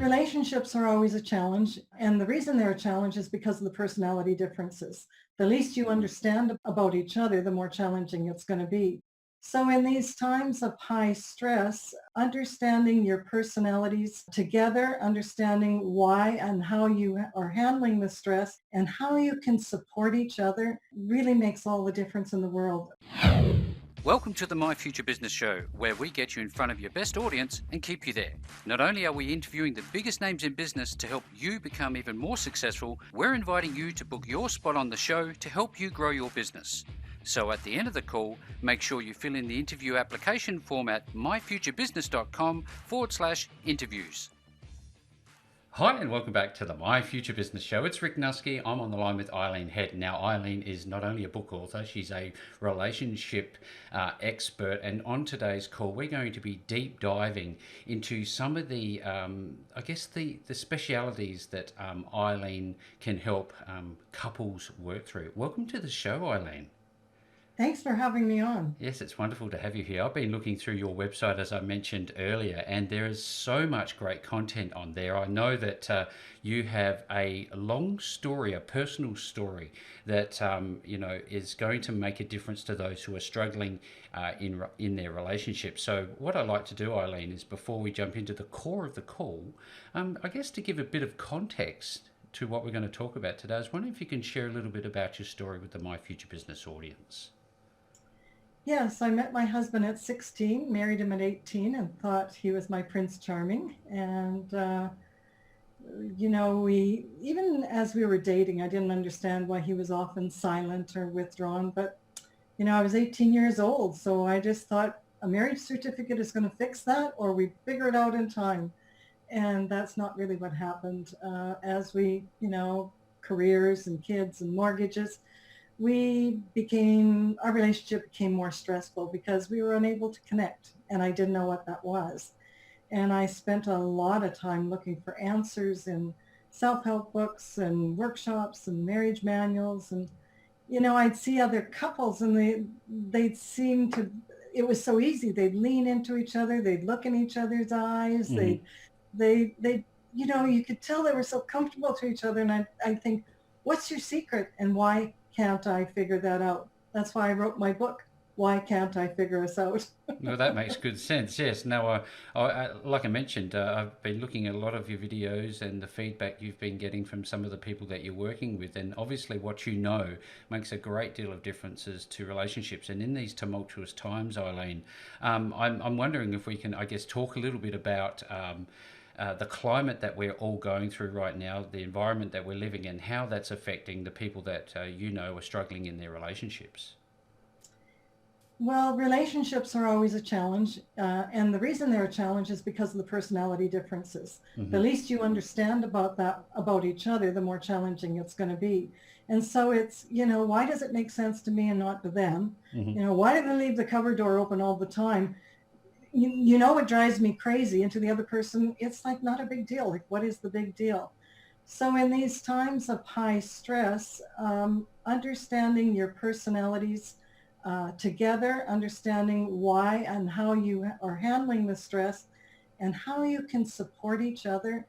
Relationships are always a challenge, and the reason they're a challenge is because of the personality differences. The least you understand about each other, the more challenging it's going to be. So in these times of high stress, understanding your personalities together, understanding why and how you are handling the stress and how you can support each other really makes all the difference in the world. Welcome to the My Future Business Show, where we get you in front of your best audience and keep you there. Not only are we interviewing the biggest names in business to help you become even more successful, we're inviting you to book your spot on the show to help you grow your business. So at the end of the call, make sure you fill in the interview application form at myfuturebusiness.com/interviews. Hi and welcome back to the My Future Business Show. It's Rick Nuske. I'm on the line with Eileen Head. Now, Eileen is not only a book author, she's a relationship expert. And on today's call, we're going to be deep diving into some of the, the specialities that Eileen can help couples work through. Welcome to the show, Eileen. Thanks for having me on. Yes, it's wonderful to have you here. I've been looking through your website, as I mentioned earlier, and there is so much great content on there. I know that you have a long story, a personal story that is going to make a difference to those who are struggling in their relationship. So what I like to do, Eileen, is before we jump into the core of the call, I guess to give a bit of context to what we're going to talk about today, I was wondering if you can share a little bit about your story with the My Future Business audience. Yes, I met my husband at 16, married him at 18, and thought he was my Prince Charming. And, even as we were dating, I didn't understand why he was often silent or withdrawn. But, I was 18 years old, so I just thought a marriage certificate is going to fix that, or we figure it out in time. And that's not really what happened. As we, careers and kids and mortgages, our relationship became more stressful because we were unable to connect, and I didn't know what that was. And I spent a lot of time looking for answers in self-help books and workshops and marriage manuals. And, I'd see other couples and they'd seem to, it was so easy. They'd lean into each other. They'd look in each other's eyes. Mm-hmm. You could tell they were so comfortable to each other. And I think, what's your secret and why can't I figure that out? That's why I wrote my book. Why can't I figure us out? Well, that makes good sense. Yes. Now, like I mentioned, I've been looking at a lot of your videos and the feedback you've been getting from some of the people that you're working with, and obviously what you know makes a great deal of differences to relationships. And in these tumultuous times, Eileen, I'm wondering if we can, I guess, talk a little bit about the climate that we're all going through right now, the environment that we're living in, how that's affecting the people that are struggling in their relationships. Well, relationships are always a challenge, and the reason they're a challenge is because of the personality differences. Mm-hmm. The least you understand about each other, the more challenging it's going to be. And so it's, why does it make sense to me and not to them? Mm-hmm. Why do they leave the cupboard door open all the time? It drives me crazy, and to the other person, it's like not a big deal. Like, what is the big deal? So in these times of high stress, understanding your personalities together, understanding why and how you are handling the stress and how you can support each other,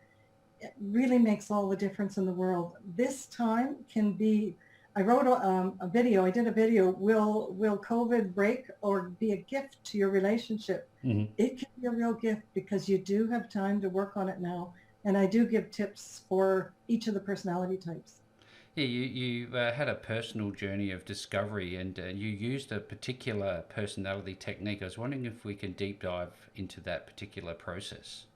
it really makes all the difference in the world. This time can be, I wrote a video, I did a video, will COVID break or be a gift to your relationship? Mm-hmm. It can be a real gift because you do have time to work on it now. And I do give tips for each of the personality types. Yeah, you had a personal journey of discovery, and you used a particular personality technique. I was wondering if we can deep dive into that particular process.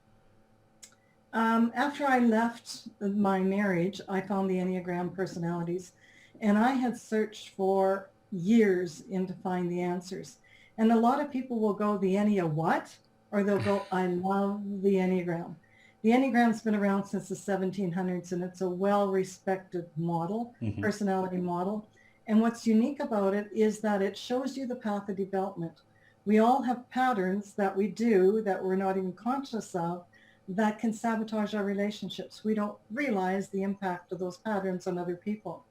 After I left my marriage, I found the Enneagram personalities, and I had searched for years to find the answers. And a lot of people will go, the Ennea what? Or they'll go, I love the Enneagram. The Enneagram's been around since the 1700s, and it's a well-respected model, Mm-hmm. personality model. And what's unique about it is that it shows you the path of development. We all have patterns that we do that we're not even conscious of that can sabotage our relationships. We don't realize the impact of those patterns on other people.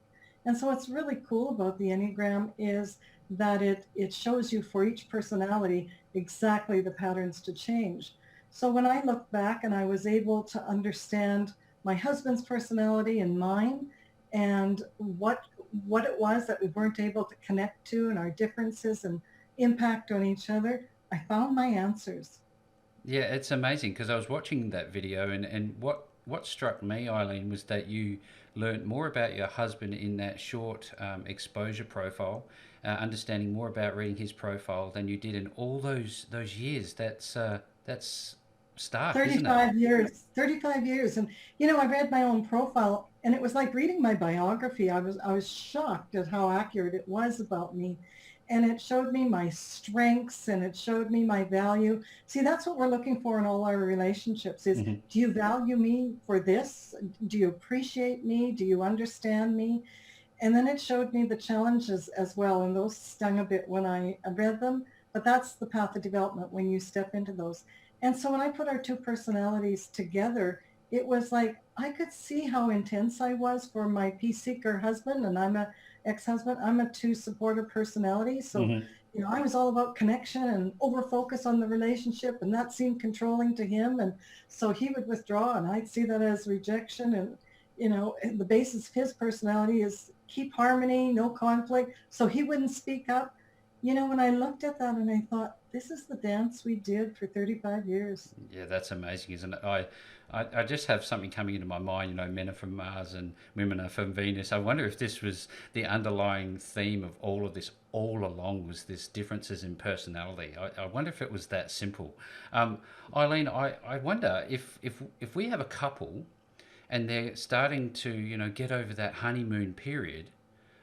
And so what's really cool about the Enneagram is that it shows you for each personality exactly the patterns to change. So when I look back and I was able to understand my husband's personality and mine, and what it was that we weren't able to connect to, and our differences and impact on each other, I found my answers. Yeah, it's amazing because I was watching that video, and what struck me, Eileen, was that you learnt more about your husband in that short exposure profile, understanding more about reading his profile than you did in all those years. That's stark, isn't it? 35 years, 35 years. And, I read my own profile and it was like reading my biography. I was shocked at how accurate it was about me. And it showed me my strengths and it showed me my value. See, that's what we're looking for in all our relationships is, Hmm. do you value me for this? Do you appreciate me? Do you understand me? And then it showed me the challenges as well. And those stung a bit when I read them. But that's the path of development when you step into those. And so when I put our two personalities together, it was like I could see how intense I was for my peace seeker husband, and I'm a ex-husband. I'm a two supporter personality. So, Hmm. I was all about connection and over focus on the relationship, and that seemed controlling to him. And so he would withdraw, and I'd see that as rejection. And, and the basis of his personality is keep harmony, no conflict. So he wouldn't speak up. When I looked at that and I thought, this is the dance we did for 35 years. Yeah, that's amazing, isn't it? I just have something coming into my mind. Men are from Mars and women are from Venus. I wonder if this was the underlying theme of all of this all along was this differences in personality. I wonder if it was that simple. Eileen, I wonder if we have a couple and they're starting to get over that honeymoon period,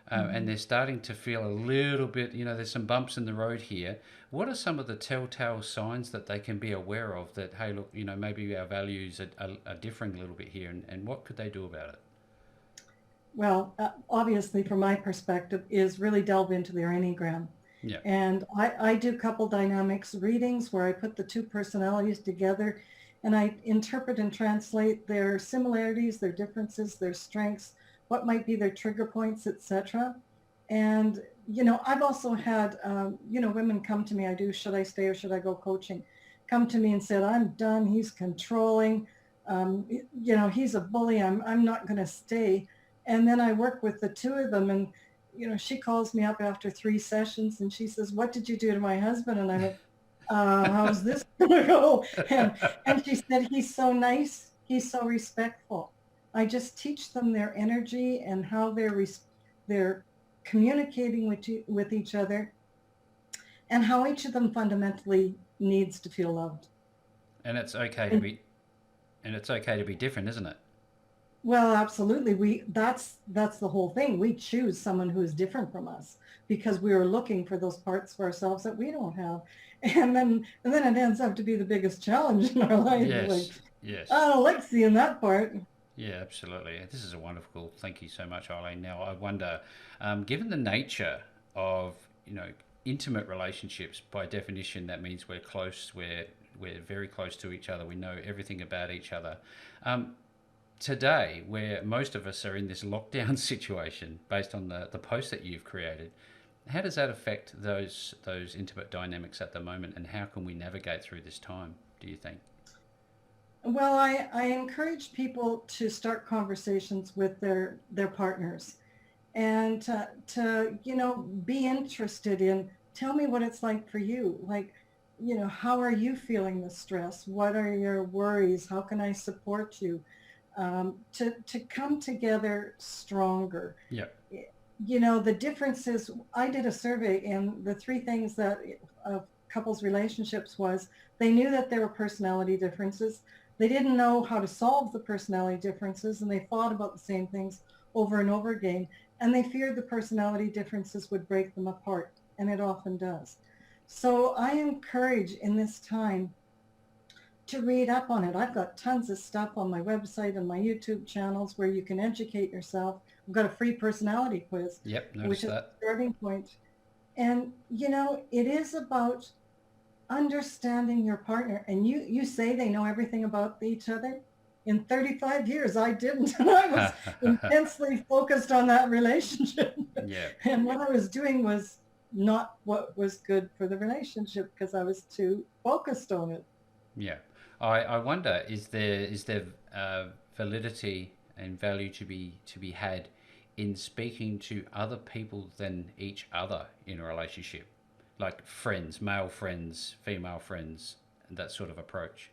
and Mhm. they're starting to feel a little bit, there's some bumps in the road here. What are some of the telltale signs that they can be aware of that, hey, look, maybe our values are differing a little bit here, and what could they do about it? Well, obviously, from my perspective, is really delve into their Enneagram. Yeah. And I do couple dynamics readings where I put the two personalities together and I interpret and translate their similarities, their differences, their strengths, what might be their trigger points, etc. And, I've also had, women come to me, I do, should I stay or should I go coaching? Come to me and said, I'm done. He's controlling. He's a bully. I'm not going to stay. And then I work with the two of them and, she calls me up after 3 sessions and she says, what did you do to my husband? And I went, how's this going to go? And she said, he's so nice. He's so respectful. I just teach them their energy and how they're communicating with each other and how each of them fundamentally needs to feel loved. and it's okay to And be and it's okay to be different, isn't it? well, absolutely. That's the whole thing. We choose someone who is different from us because we are looking for those parts for ourselves that we don't have. And then it ends up to be the biggest challenge in our life. Like, Yes. I Yes. don't like seeing that part. Yeah, absolutely. This is a wonderful. Thank you so much, Eileen. Now, I wonder, given the nature of intimate relationships, by definition, that means we're close. We're very close to each other. We know everything about each other. Um, Today, where most of us are in this lockdown situation, based on the post that you've created, how does that affect those intimate dynamics at the moment, and how can we navigate through this time? Do you think? Well, I encourage people to start conversations with their partners and to be interested in tell me what it's like for you. Like, how are you feeling the stress? What are your worries? How can I support you? To come together stronger. Yeah. The difference is I did a survey and the three things that of couples relationships was they knew that there were personality differences. They didn't know how to solve the personality differences and they fought about the same things over and over again. And they feared the personality differences would break them apart. And it often does. So I encourage in this time to read up on it. I've got tons of stuff on my website and my YouTube channels where you can educate yourself. I've got a free personality quiz, Yep. which Notice is a that. starting point. And, it is about understanding your partner. And you say they know everything about each other. In 35 years, I didn't. And I was intensely focused on that relationship. Yeah. And what I was doing was not what was good for the relationship because I was too focused on it. Yeah. I wonder, is there validity and value to be had in speaking to other people than each other in a relationship, like friends, male friends, female friends, and that sort of approach?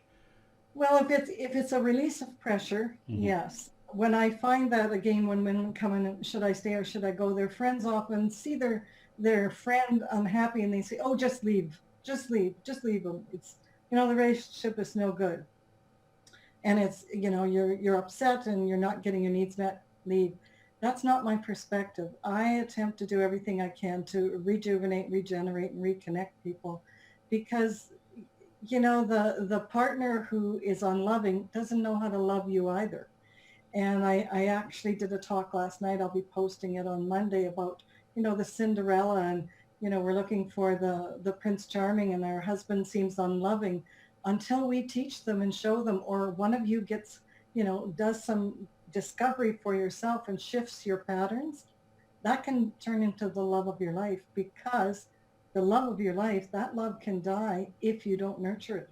Well, if it's a release of pressure, Hmm. yes. When I find that again, when women come in, and should I stay or should I go? Their friends often see their friend unhappy, and they say, "Oh, just leave, just leave, just leave them." It's the relationship is no good, and it's you're upset and you're not getting your needs met. Leave. That's not my perspective. I attempt to do everything I can to rejuvenate, regenerate, and reconnect people, because the partner who is unloving doesn't know how to love you either. And I actually did a talk last night. I'll be posting it on Monday about the Cinderella, and we're looking for the Prince Charming, and our husband seems unloving until we teach them and show them, or one of you gets does some discovery for yourself and shifts your patterns. That can turn into the love of your life, because the love of your life, that love can die if you don't nurture it.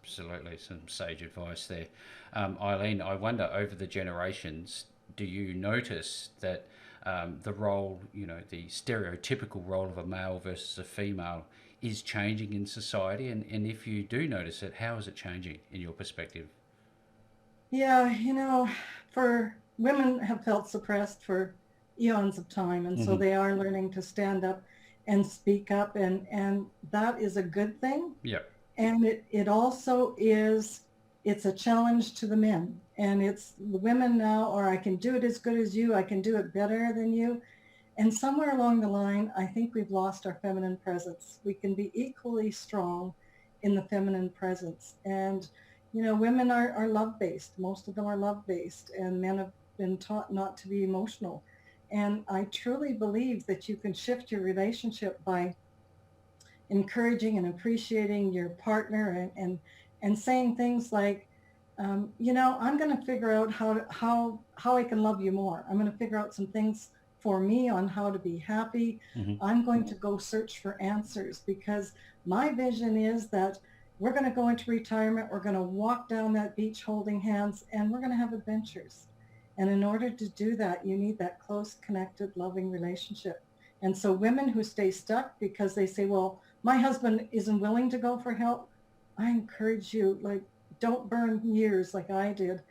Absolutely, some sage advice there. Eileen, I wonder over the generations, do you notice that the role, the stereotypical role of a male versus a female is changing in society? And if you do notice it, how is it changing in your perspective? Yeah, for women have felt suppressed for eons of time, and so Hmm. they are learning to stand up and speak up, and that is a good thing. Yeah. And it also is, it's a challenge to the men, and it's the women now, or I can do it as good as you, I can do it better than you. And somewhere along the line, I think we've lost our feminine presence. We can be equally strong in the feminine presence. And, women are love-based. Most of them are love-based, and men have been taught not to be emotional. And I truly believe that you can shift your relationship by encouraging and appreciating your partner, and saying things like, I'm going to figure out how I can love you more. I'm going to figure out some things for me on how to be happy. Hmm. I'm going to go search for answers, because my vision is that we're going to go into retirement. We're going to walk down that beach holding hands, and we're going to have adventures. And in order to do that, you need that close, connected, loving relationship. And so women who stay stuck because they say, well, my husband isn't willing to go for help, I encourage you, like, don't burn years like I did.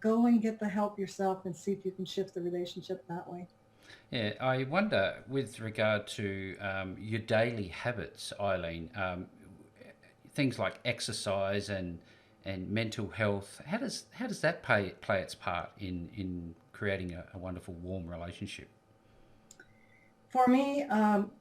Go and get the help yourself and see if you can shift the relationship that way. Yeah, I wonder with regard to your daily habits, Eileen, things like exercise and mental health. How does that play its part in creating a wonderful, warm relationship? For me,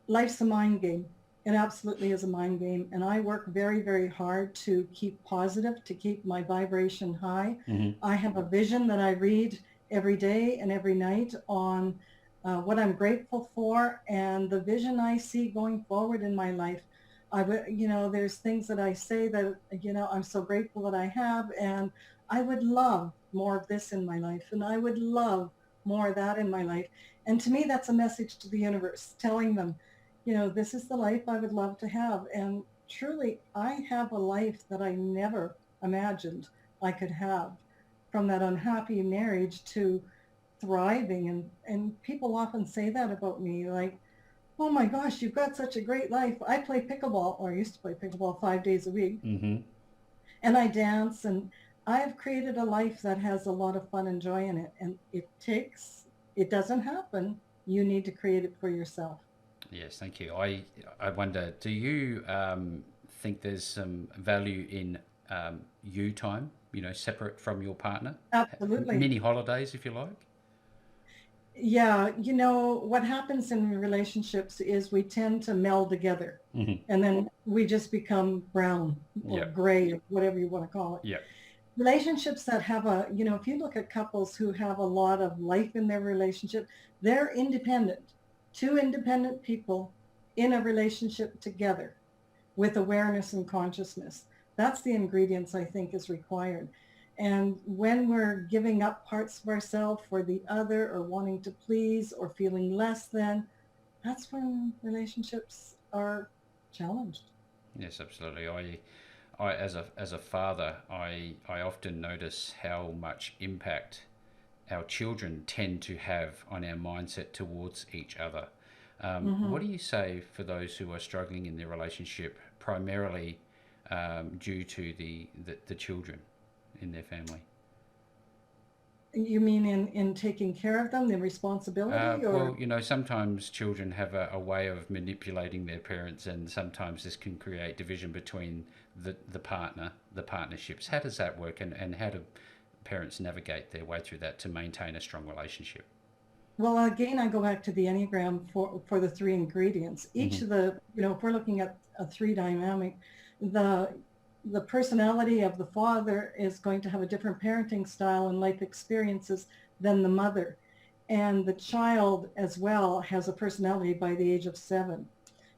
life's a mind game. It absolutely is a mind game. And I work very, very hard to keep positive, to keep my vibration high. Hmm. I have a vision that I read every day and every night on what I'm grateful for, and the vision I see going forward in my life. There's things that I say that, I'm so grateful that I have, and I would love more of this in my life, and I would love more of that in my life. And to me, that's a message to the universe, telling them, this is the life I would love to have. And truly, I have a life that I never imagined I could have, from that unhappy marriage to thriving. And people often say that about me, like, oh my gosh, you've got such a great life. I play pickleball, or I used to play pickleball 5 days a week, Hmm. and I dance, and I've created a life that has a lot of fun and joy in it. And it doesn't happen. You need to create it for yourself. Yes, thank you. I wonder, do you think there's some value in you time, separate from your partner? Absolutely. Mini holidays, if you like? Yeah, what happens in relationships is we tend to meld together, Hmm. and then we just become brown or Yeah, gray, or whatever you want to call it. yeah. Relationships that have if you look at couples who have a lot of life in their relationship, they're independent. Two independent people in a relationship together with awareness and consciousness. That's the ingredients I think is required. And when we're giving up parts of ourselves for the other, or wanting to please, or feeling less than, that's when relationships are challenged. Yes, absolutely. as a father, I often notice how much impact our children tend to have on our mindset towards each other. What Hmm. do you say for those who are struggling in their relationship, primarily due to the children in their family? You mean in taking care of them, the responsibility, or? Well, sometimes children have a way of manipulating their parents, and sometimes this can create division between the partnerships. How does that work, and how do parents navigate their way through that to maintain a strong relationship? Well, again, I go back to the Enneagram for the three ingredients. Each Hmm. of the, if we're looking at a three dynamic, the the personality of the father is going to have a different parenting style and life experiences than the mother. And the child as well has a personality by the age of 7.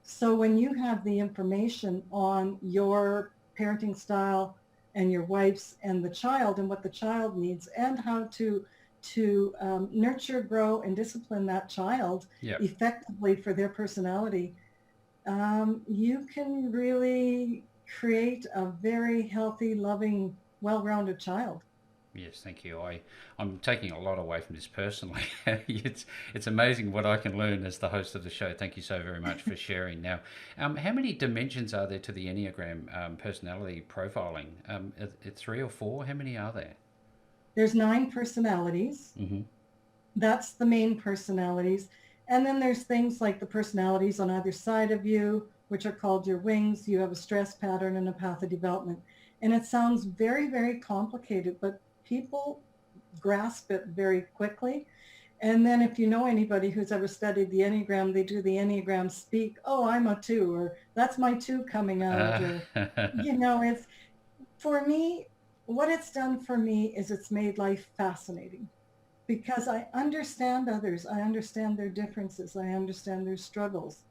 So when you have the information on your parenting style and your wife's and the child and what the child needs and how to nurture, grow, and discipline that child Yeah. effectively for their personality, you can really create a very healthy, loving, well-rounded child. Yes, thank you. I'm taking a lot away from this personally. It's amazing what I can learn as the host of the show. Thank you so very much for sharing. Now, how many dimensions are there to the Enneagram personality profiling? Three or four? How many are there? There's 9 personalities. Hmm. That's the main personalities. And then there's things like the personalities on either side of you, which are called your wings. You have a stress pattern and a path of development. And it sounds very, very complicated, but people grasp it very quickly. And then if you know anybody who's ever studied the Enneagram, they do the Enneagram speak, oh, I'm a 2, or that's my 2 coming out, Uh, or, it's, for me, what it's done for me is it's made life fascinating because I understand others. I understand their differences. I understand their struggles.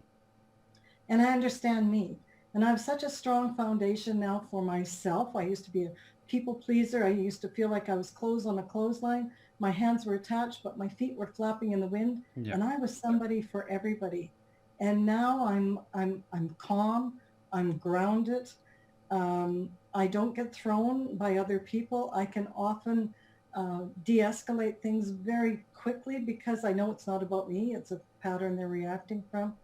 And I understand me. And I have such a strong foundation now for myself. I used to be a people pleaser. I used to feel like I was clothes on a clothesline. My hands were attached, but my feet were flapping in the wind. yeah. And I was somebody for everybody. And now I'm calm. I'm grounded. I don't get thrown by other people. I can often de-escalate things very quickly because I know it's not about me. It's a pattern they're reacting from.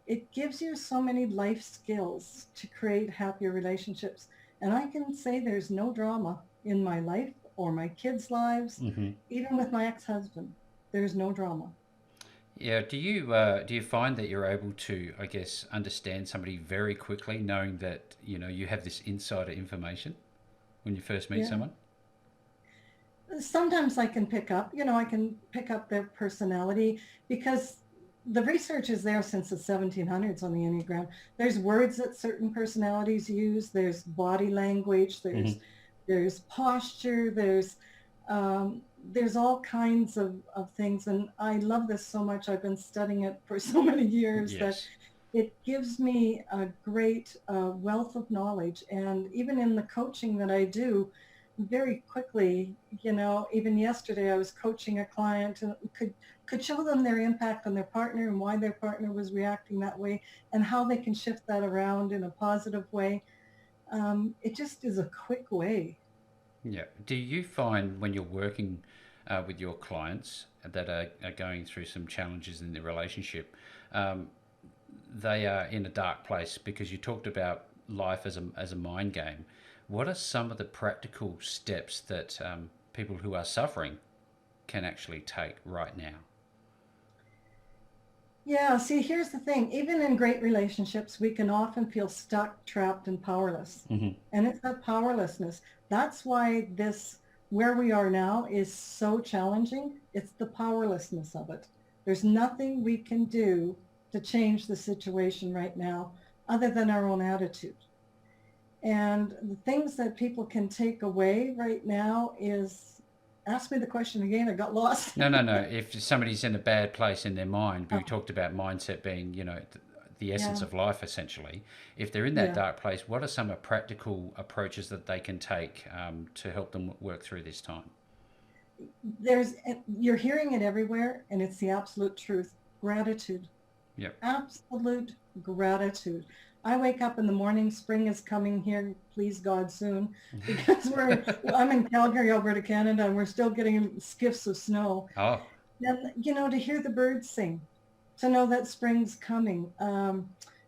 It gives you so many life skills to create happier relationships. And I can say there's no drama in my life or my kids' lives, Hmm. even with my ex-husband. There's no drama. Yeah. Do you find that you're able to, I guess, understand somebody very quickly, knowing that you have this insider information when you first meet Yeah. someone? Sometimes I can pick up their personality because the research is there since the 1700s on the Enneagram. There's words that certain personalities use. There's body language. Hmm. There's posture. There's all kinds of things. And I love this so much. I've been studying it for so many years that Yes. it gives me a great wealth of knowledge. And even in the coaching that I do, very quickly, even yesterday I was coaching a client and could show them their impact on their partner and why their partner was reacting that way and how they can shift that around in a positive way. It just is a quick way. Yeah. Do you find when you're working with your clients that are going through some challenges in their relationship, um, they are in a dark place because you talked about life as a mind game. What are some of the practical steps that people who are suffering can actually take right now? Yeah, see, here's the thing. Even in great relationships, we can often feel stuck, trapped, and powerless. Hmm. And it's that powerlessness. That's why where we are now is so challenging. It's the powerlessness of it. There's nothing we can do to change the situation right now other than our own attitude. And the things that people can take away right now is, ask me the question again, I got lost. No, no, no. If somebody's in a bad place in their mind, we talked about mindset being, the essence Yeah, of life essentially. If they're in that yeah. dark place, what are some practical approaches that they can take to help them work through this time? You're hearing it everywhere, and it's the absolute truth. Gratitude, Yep. absolute gratitude. I wake up in the morning, spring is coming here, please God, soon, because I'm in Calgary, Alberta, Canada, and we're still getting skiffs of snow. Oh, And, to hear the birds sing, to know that spring's coming.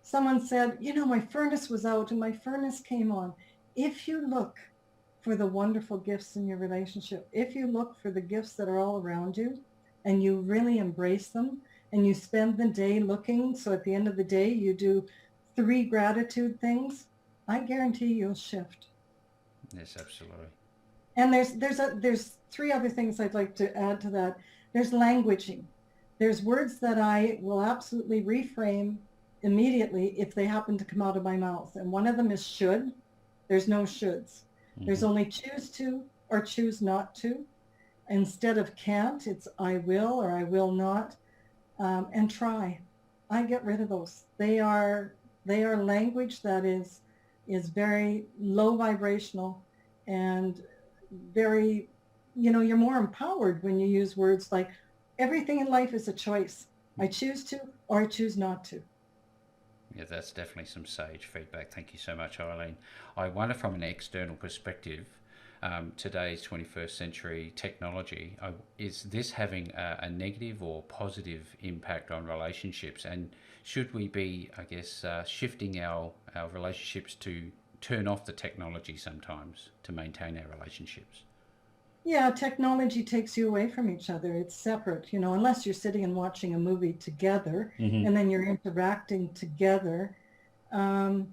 Someone said, my furnace was out and my furnace came on. If you look for the wonderful gifts in your relationship, if you look for the gifts that are all around you and you really embrace them and you spend the day looking, so at the end of the day you do 3 gratitude things, I guarantee you'll shift. yes, absolutely. And there's 3 other things I'd like to add to that. There's languaging. There's words that I will absolutely reframe immediately if they happen to come out of my mouth. And one of them is should. There's no shoulds. There's only choose to or choose not to. Instead of can't, it's I will or I will not. And try. I get rid of those. They are language that is very low vibrational and very, you're more empowered when you use words like everything in life is a choice. I choose to or I choose not to. Yeah, that's definitely some sage feedback. Thank you so much, Eileen. I wonder from an external perspective, today's 21st century technology, is this having a negative or positive impact on relationships? And should we be, I guess, shifting our relationships to turn off the technology sometimes to maintain our relationships? Yeah, technology takes you away from each other. It's separate, unless you're sitting and watching a movie together Mm-hmm. and then you're interacting together. Um,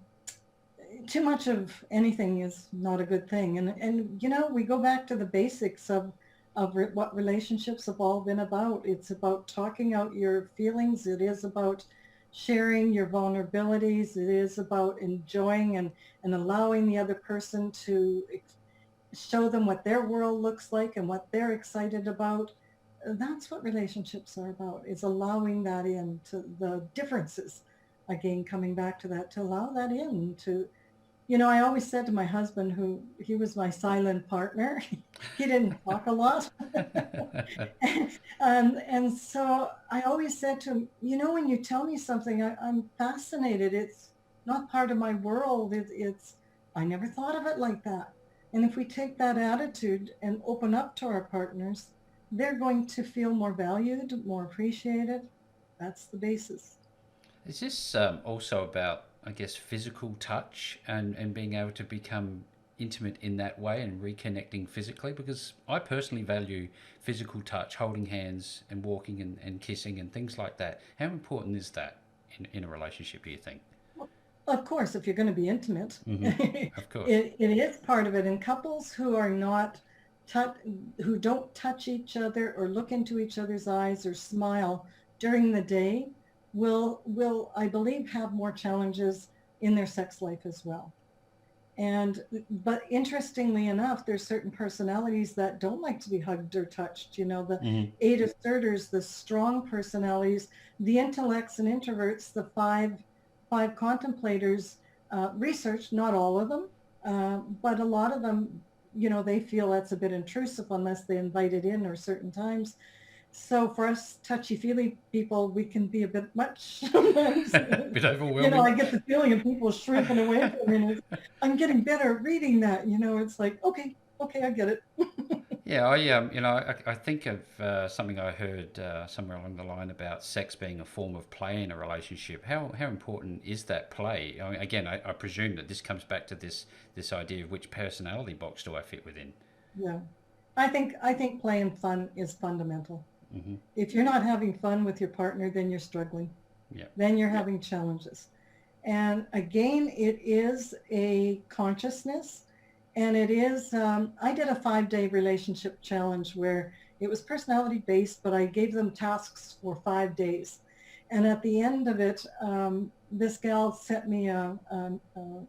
Too much of anything is not a good thing. And we go back to the basics of what relationships have all been about. It's about talking out your feelings. It is about sharing your vulnerabilities. It is about enjoying and allowing the other person to show them what their world looks like and what they're excited about. That's what relationships are about, is allowing that in, to the differences. Again, coming back to that, to allow that in, to, I always said to my husband, who he was my silent partner, he didn't talk a lot. And so I always said to him, when you tell me something, I'm fascinated. It's not part of my world. I never thought of it like that. And if we take that attitude and open up to our partners, they're going to feel more valued, more appreciated. That's the basis. Is this also about, I guess, physical touch and being able to become intimate in that way and reconnecting physically? Because I personally value physical touch, holding hands and walking and kissing and things like that. How important is that in a relationship, do you think? Of course, if you're going to be intimate, Mm-hmm. it, Of course. it is part of it. And couples who are not who don't touch each other or look into each other's eyes or smile during the day will I believe have more challenges in their sex life as well. And but interestingly enough, there's certain personalities that don't like to be hugged or touched. The Mm-hmm. 8 asserters, the strong personalities, the intellects and introverts, the five contemplators. Research, not all of them, but a lot of them, they feel that's a bit intrusive unless they invite it in or certain times. So for us touchy-feely people, we can be a bit much sometimes. Bit overwhelming. I get the feeling of people shrinking away from me. I'm getting better at reading that. It's like, okay, I get it. Yeah, I think of something I heard somewhere along the line about sex being a form of play in a relationship. How important is that play? I mean, again, I presume that this comes back to this idea of which personality box do I fit within. Yeah, I think play and fun is fundamental. Hmm. If you're not having fun with your partner, then you're struggling. Yeah. Then you're having challenges. And again, it is a consciousness. And it is, I did a 5-day relationship challenge where it was personality based, but I gave them tasks for 5 days. And at the end of it, this gal sent me a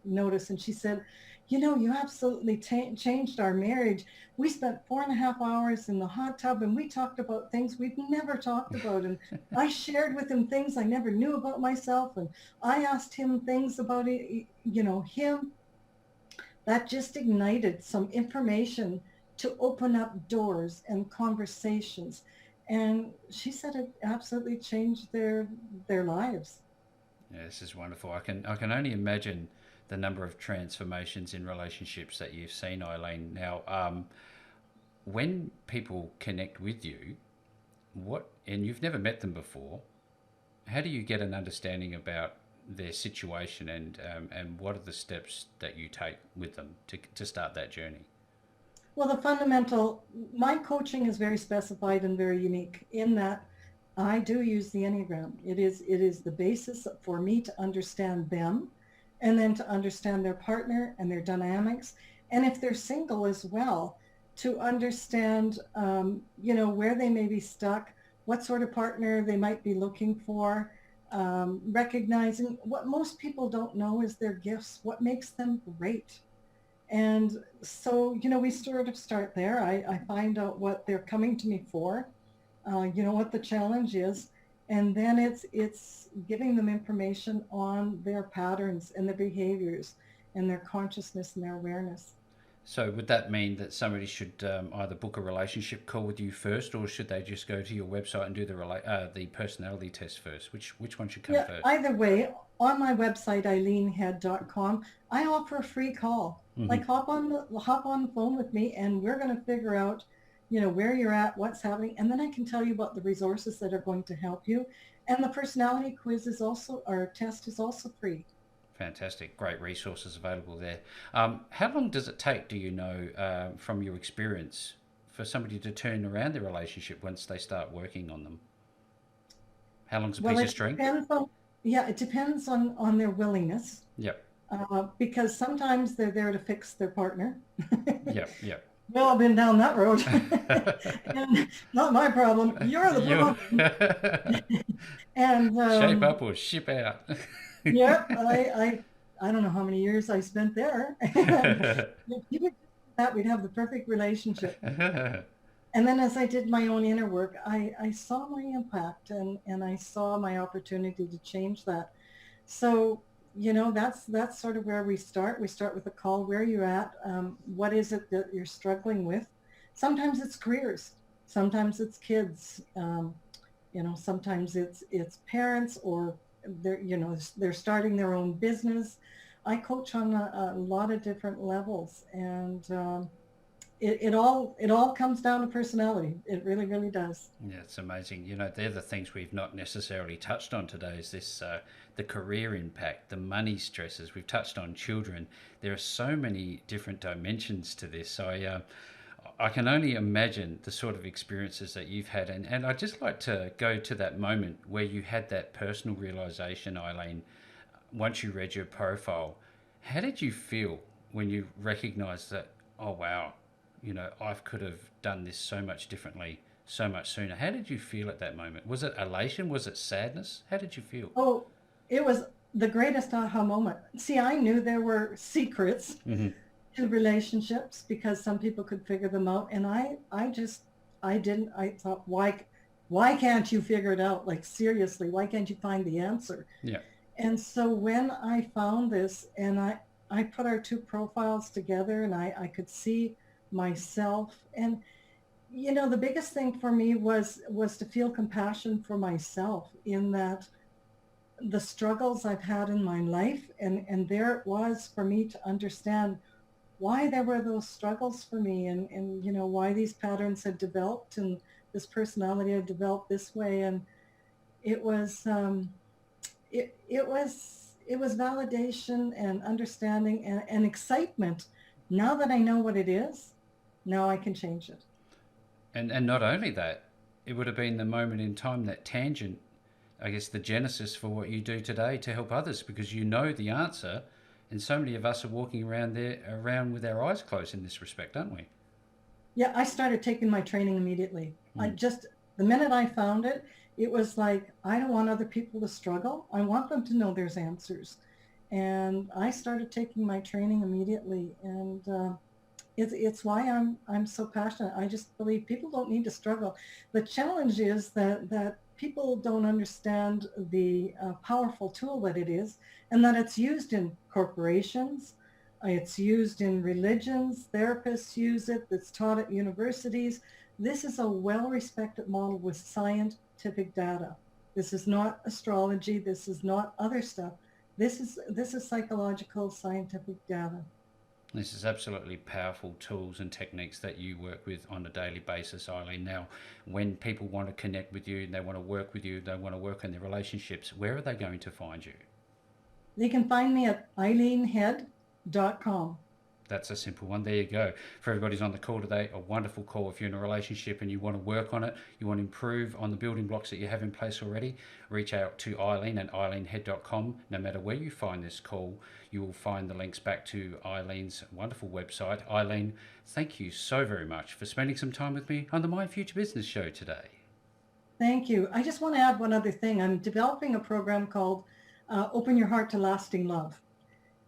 notice and she said, you absolutely changed our marriage. We spent 4.5 hours in the hot tub and we talked about things we've never talked about. And I shared with him things I never knew about myself. And I asked him things about it, him. That just ignited some information to open up doors and conversations. And she said it absolutely changed their lives. Yeah, this is wonderful. I can only imagine the number of transformations in relationships that you've seen, Eileen. Now, when people connect with you, what and you've never met them before, how do you get an understanding about their situation, and what are the steps that you take with them to start that journey? Well, my coaching is very specified and very unique in that I do use the Enneagram. It is the basis for me to understand them and then to understand their partner and their dynamics. And if they're single as well, to understand, where they may be stuck, what sort of partner they might be looking for, recognizing what most people don't know is their gifts, what makes them great. And so, we sort of start there. I find out what they're coming to me for, what the challenge is. And then it's giving them information on their patterns and their behaviors and their consciousness and their awareness. So would that mean that somebody should either book a relationship call with you first, or should they just go to your website and do the personality test first? Which one should come Yeah, first? either way, on my website, eileenhead.com, I offer a free call. Hmm. Like hop on the phone with me and we're going to figure out, where you're at, what's happening. And then I can tell you about the resources that are going to help you. And the personality quiz is also, or test is also free. Fantastic. Great resources available there. How long does it take, do you know, from your experience, for somebody to turn around their relationship once they start working on them? How long's a Well, piece of it string? depends on, yeah, it depends on their willingness, Yep. because sometimes they're there to fix their partner. Yep. Yep. Well, I've been down that road. And not my problem. You're the You problem. And shape up or ship out. yeah, I don't know how many years I spent there. And if you would do that, we'd have the perfect relationship. And then as I did my own inner work, I saw my impact and I saw my opportunity to change that. So, that's sort of where we start. We start with a call. Where are you at? What is it that you're struggling with? Sometimes it's careers. Sometimes it's kids. Sometimes it's parents, or they're starting their own business. I coach on a lot of different levels, and it all comes down to personality. It really, really does. Yeah, it's amazing. They're the things we've not necessarily touched on today. Is this the career impact, the money stresses? We've touched on children. There are so many different dimensions to this. I can only imagine the sort of experiences that you've had, and I'd just like to go to that moment where you had that personal realization, Eileen. Once you read your profile, how did you feel when you recognized that? Oh wow, I could have done this so much differently, so much sooner. How did you feel at that moment? Was it elation? Was it sadness? How did you feel? Oh, it was the greatest aha moment. See, I knew there were secrets Hmm. to relationships because some people could figure them out, and I didn't. I thought, why can't you figure it out? Like, seriously, why can't you find the answer? Yeah. And so when I found this, and I put our two profiles together, and I could see myself. And the biggest thing for me was to feel compassion for myself, in that the struggles I've had in my life, and there it was for me to understand why there were those struggles for me, and why these patterns had developed, and this personality had developed this way. And it was it was validation and understanding, and excitement. Now that I know what it is, now I can change it. And not only that, it would have been the moment in time, that tangent, I guess, the genesis for what you do today to help others, because you know the answer, and so many of us are walking around with our eyes closed in this respect, aren't we? Yeah, I started taking my training immediately. Mm. The minute I found it, it was like, I don't want other people to struggle. I want them to know there's answers. And I started taking my training immediately. And it's why I'm so passionate. I just believe people don't need to struggle. The challenge is that people don't understand the powerful tool that it is, and that it's used in corporations, it's used in religions, therapists use it, it's taught at universities. This is a well-respected model with scientific data. This is not astrology. This is not other stuff. This is psychological scientific data. This is absolutely powerful tools and techniques that you work with on a daily basis, Eileen. Now, when people want to connect with you, they want to work with you, they want to work on their relationships, where are they going to find you? They can find me at eileenhead.com. That's a simple one. There you go. For everybody's on the call today, a wonderful call. If you're in a relationship and you want to work on it, you want to improve on the building blocks that you have in place already, reach out to Eileen at eileenhead.com. No matter where you find this call, you will find the links back to Eileen's wonderful website. Eileen, thank you so very much for spending some time with me on the My Future Business show today. Thank you. I just want to add one other thing. I'm developing a program called Open Your Heart to Lasting Love.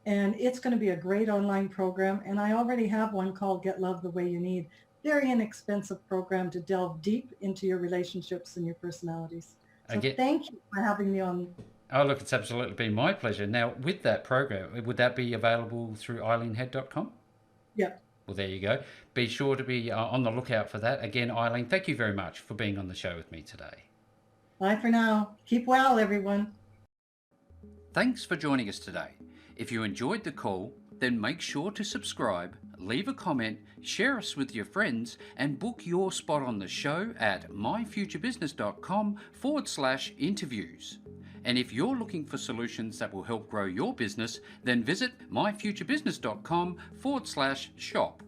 And it's going to be a great online program. And I already have one called Get Love the Way You Need. Very inexpensive program to delve deep into your relationships and your personalities. So thank you for having me on. Oh, look, it's absolutely been my pleasure. Now, with that program, would that be available through eileenhead.com? Yep. Well, there you go. Be sure to be on the lookout for that. Again, Eileen, thank you very much for being on the show with me today. Bye for now. Keep well, everyone. Thanks for joining us today. If you enjoyed the call, then make sure to subscribe, leave a comment, share us with your friends, and book your spot on the show at myfuturebusiness.com/interviews. And if you're looking for solutions that will help grow your business, then visit myfuturebusiness.com/shop.